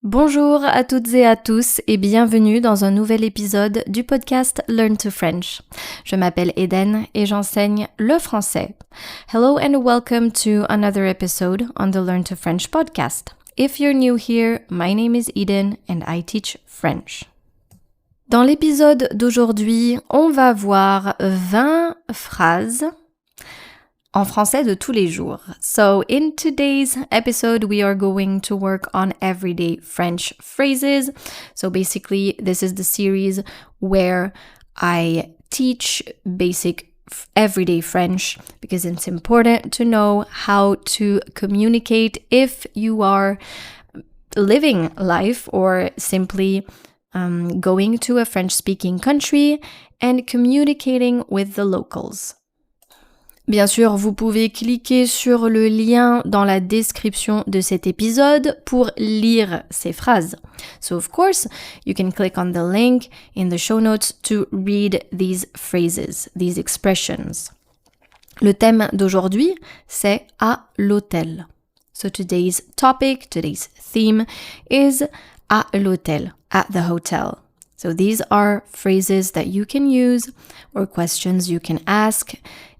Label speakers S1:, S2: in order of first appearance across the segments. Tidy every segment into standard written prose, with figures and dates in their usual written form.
S1: Bonjour à toutes et à tous et bienvenue dans un nouvel épisode du podcast Learn to French. Je m'appelle Eden et j'enseigne le français. Hello and welcome to another episode on the Learn to French podcast. If you're new here, my name is Eden and I teach French. Dans l'épisode d'aujourd'hui, on va voir 20 phrases en français de tous les jours. So in today's episode, we are going to work on everyday French phrases. So basically, this is the series where I teach basic everyday French because it's important to know how to communicate if you are living life or simply going to a French-speaking country and communicating with the locals. Bien sûr, vous pouvez cliquer sur le lien dans la description de cet épisode pour lire ces phrases. So of course, you can click on the link in the show notes to read these phrases, these expressions. Le thème d'aujourd'hui, c'est à l'hôtel. So today's topic, today's theme is à l'hôtel, at the hotel. So these are phrases that you can use or questions you can ask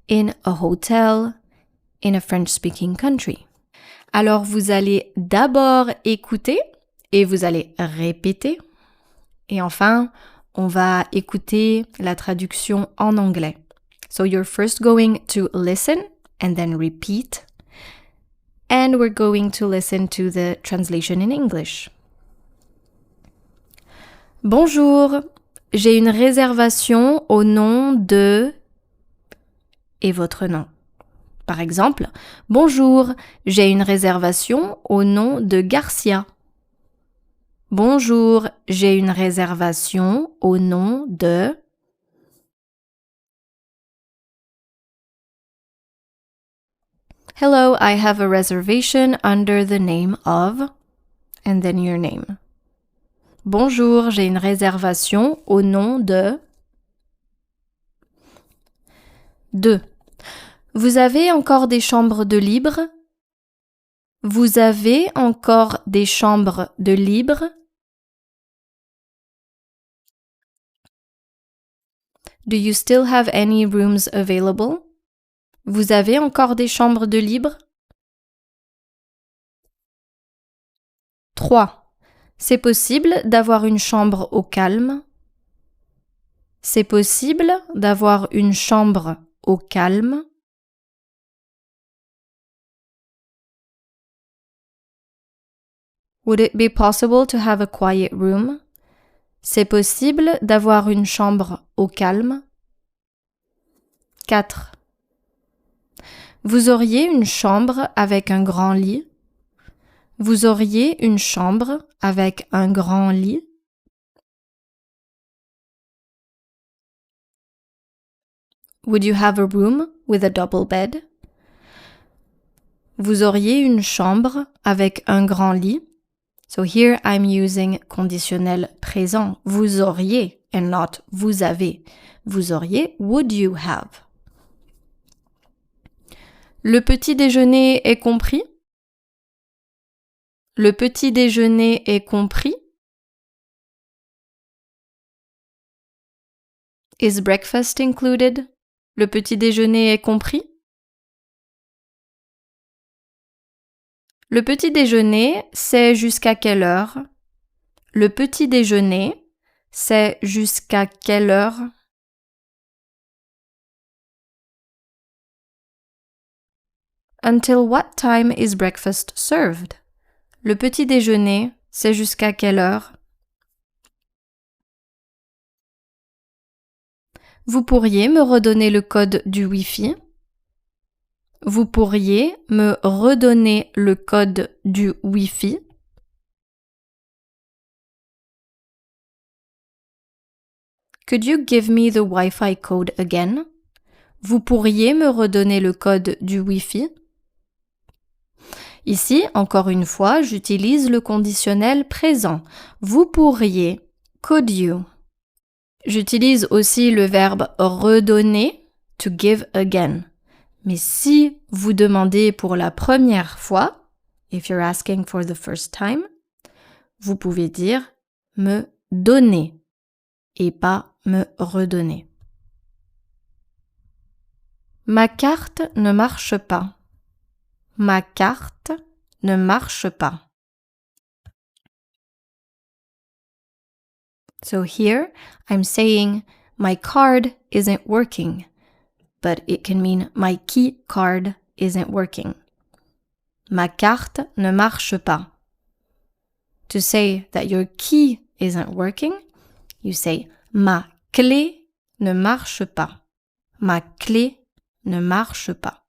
S1: in a hotel, in a French-speaking country. Alors, vous allez d'abord écouter et vous allez répéter. Et enfin, on va écouter la traduction en anglais. So you're first going to listen and then repeat. And we're going to listen to the translation in English. Bonjour, j'ai une réservation au nom de... et votre nom. Par exemple, bonjour, j'ai une réservation au nom de Garcia. Bonjour, j'ai une réservation au nom de... Hello, I have a reservation under the name of... and then your name. Bonjour, j'ai une réservation au nom de... 2. Vous avez encore des chambres de libre? Vous avez encore des chambres de libre? Do you still have any rooms available? Vous avez encore des chambres de libre? 3. C'est possible d'avoir une chambre au calme? C'est possible d'avoir une chambre au calme? Would it be possible to have a quiet room? C'est possible d'avoir une chambre au calme? 4. Vous auriez une chambre avec un grand lit? Vous auriez une chambre avec un grand lit? Would you have a room with a double bed? Vous auriez une chambre avec un grand lit? So here I'm using conditionnel présent. Vous auriez and not vous avez. Vous auriez, would you have. Le petit déjeuner est compris? Le petit déjeuner est compris? Is breakfast included? Le petit déjeuner est compris? Le petit déjeuner, c'est jusqu'à quelle heure? Le petit déjeuner, c'est jusqu'à quelle heure? Until what time is breakfast served? Le petit déjeuner, c'est jusqu'à quelle heure? Vous pourriez me redonner le code du Wi-Fi? Vous pourriez me redonner le code du Wi-Fi? Could you give me the Wi-Fi code again? Vous pourriez me redonner le code du Wi-Fi? Ici, encore une fois, j'utilise le conditionnel présent. Vous pourriez, could you. J'utilise aussi le verbe redonner, to give again. Mais si vous demandez pour la première fois, if you're asking for the first time, vous pouvez dire me donner et pas me redonner. Ma carte ne marche pas. Ma carte ne marche pas. So here I'm saying my card isn't working, but it can mean my key card isn't working. Ma carte ne marche pas. To say that your key isn't working, you say ma clé ne marche pas. Ma clé ne marche pas.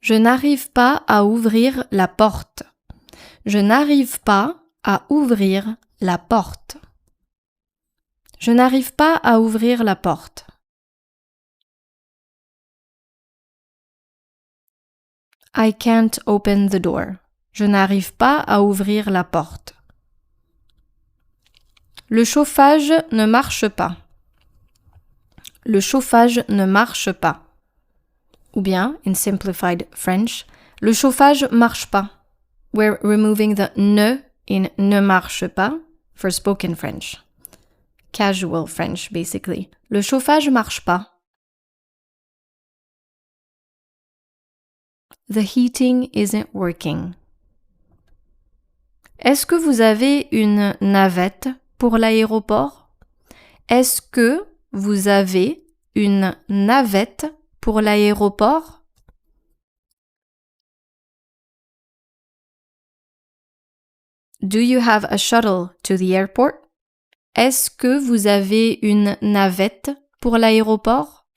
S1: Je n'arrive pas à ouvrir la porte. Je n'arrive pas à ouvrir la porte. Je n'arrive pas à ouvrir la porte. I can't open the door. Je n'arrive pas à ouvrir la porte. Le chauffage ne marche pas. Le chauffage ne marche pas. Ou bien, in simplified French, le chauffage marche pas. We're removing the ne in ne marche pas for spoken French. Casual French, basically. Le chauffage marche pas. The heating isn't working. Est-ce que vous avez une navette pour l'aéroport? Est-ce que vous avez une navette pour l'aéroport? Do you have a shuttle to the airport? Est-ce que vous avez une navette pour l'aéroport?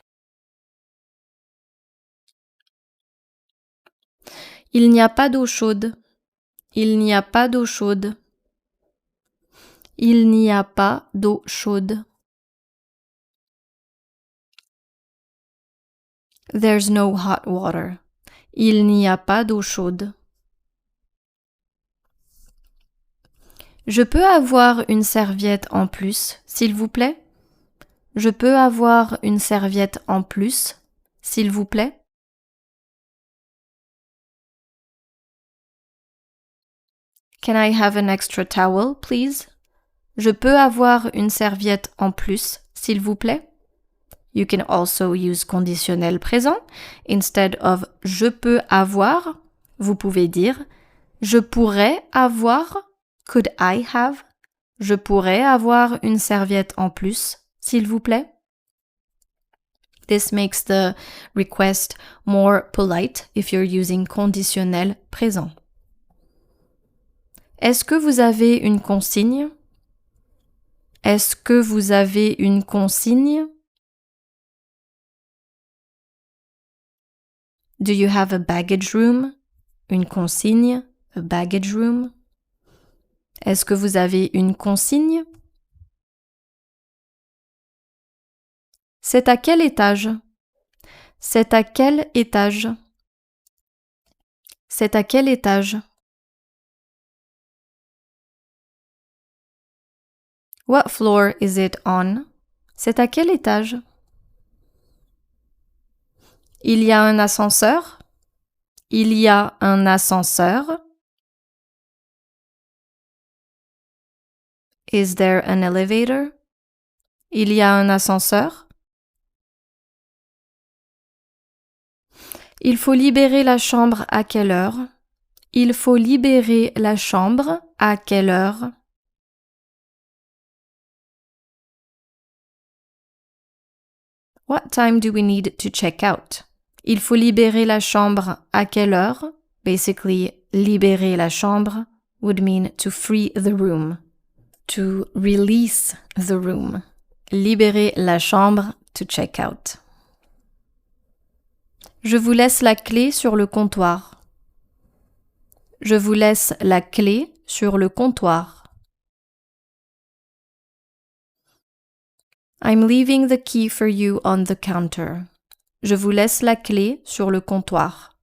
S1: Il n'y a pas d'eau chaude. Il n'y a pas d'eau chaude. Il n'y a pas d'eau chaude. There's no hot water. Il n'y a pas d'eau chaude. Je peux avoir une serviette en plus, s'il vous plaît? Je peux avoir une serviette en plus, s'il vous plaît? Can I have an extra towel, please? Je peux avoir une serviette en plus, s'il vous plaît? You can also use conditionnel présent. Instead of je peux avoir, vous pouvez dire je pourrais avoir, could I have? Je pourrais avoir une serviette en plus, s'il vous plaît? This makes the request more polite if you're using conditionnel présent. Est-ce que vous avez une consigne? Est-ce que vous avez une consigne? Do you have a baggage room? Une consigne, a baggage room. Est-ce que vous avez une consigne? C'est à quel étage? C'est à quel étage? C'est à quel étage? What floor is it on? C'est à quel étage? Il y a un ascenseur? Il y a un ascenseur? Is there an elevator? Il y a un ascenseur? Il faut libérer la chambre à quelle heure? Il faut libérer la chambre à quelle heure? What time do we need to check out? Il faut libérer la chambre à quelle heure? Basically, libérer la chambre would mean to free the room, to release the room. Libérer la chambre, to check out. Je vous laisse la clé sur le comptoir. Je vous laisse la clé sur le comptoir. I'm leaving the key for you on the counter. Je vous laisse la clé sur le comptoir.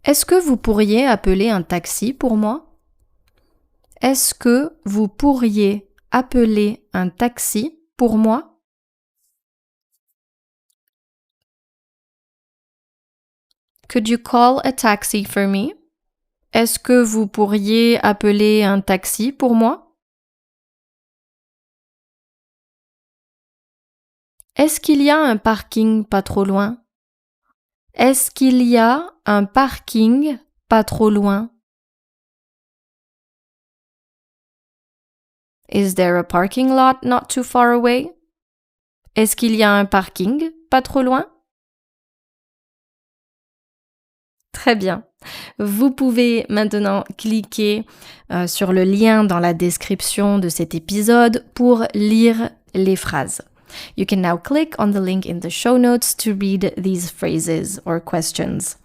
S1: Est-ce que vous pourriez appeler un taxi pour moi? Est-ce que vous pourriez appeler un taxi pour moi? Could you call a taxi for me? Est-ce que vous pourriez appeler un taxi pour moi? Est-ce qu'il y a un parking pas trop loin? Est-ce qu'il y a un parking pas trop loin? Is there a parking lot not too far away? Est-ce qu'il y a un parking pas trop loin? Très bien. Vous pouvez maintenant cliquer sur le lien dans la description de cet épisode pour lire les phrases. You can now click on the link in the show notes to read these phrases or questions.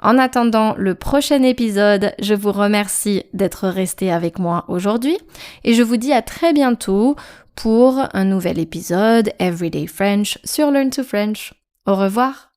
S1: En attendant le prochain épisode, je vous remercie d'être resté avec moi aujourd'hui et je vous dis à très bientôt pour un nouvel épisode Everyday French sur Learn to French. Au revoir!